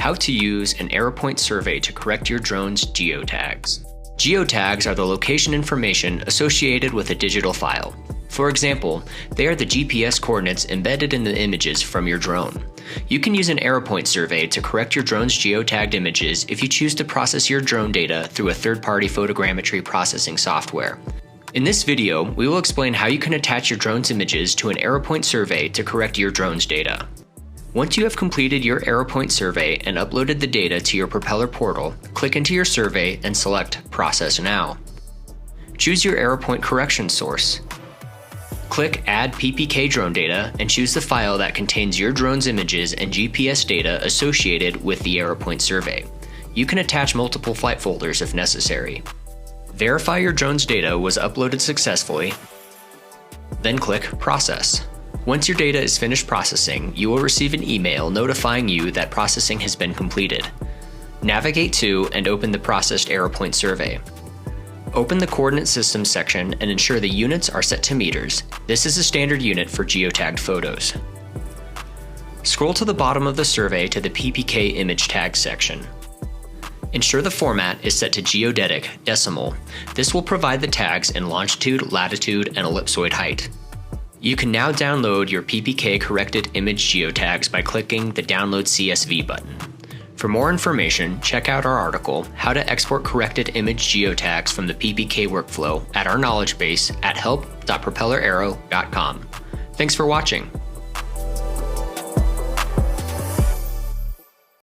How to use an AeroPoint survey to correct your drone's geotags. Geotags are the location information associated with a digital file. For example, they are the GPS coordinates embedded in the images from your drone. You can use an AeroPoint survey to correct your drone's geotagged images if you choose to process your drone data through a third-party photogrammetry processing software. In this video, we will explain how you can attach your drone's images to an AeroPoint survey to correct your drone's data. Once you have completed your AeroPoint survey and uploaded the data to your Propeller portal, click into your survey and select Process Now. Choose your AeroPoint correction source. Click Add PPK drone data and choose the file that contains your drone's images and GPS data associated with the AeroPoint survey. You can attach multiple flight folders if necessary. Verify your drone's data was uploaded successfully, then click Process. Once your data is finished processing, you will receive an email notifying you that processing has been completed. Navigate to and open the processed AeroPoint survey. Open the Coordinate Systems section and ensure the units are set to meters. This is a standard unit for geotagged photos. Scroll to the bottom of the survey to the PPK image tag section. Ensure the format is set to geodetic decimal. This will provide the tags in longitude, latitude, and ellipsoid height. You can now download your PPK-corrected image geotags by clicking the Download CSV button. For more information, check out our article, How to Export Corrected Image Geotags from the PPK Workflow at our knowledge base at help.propelleraero.com. Thanks for watching.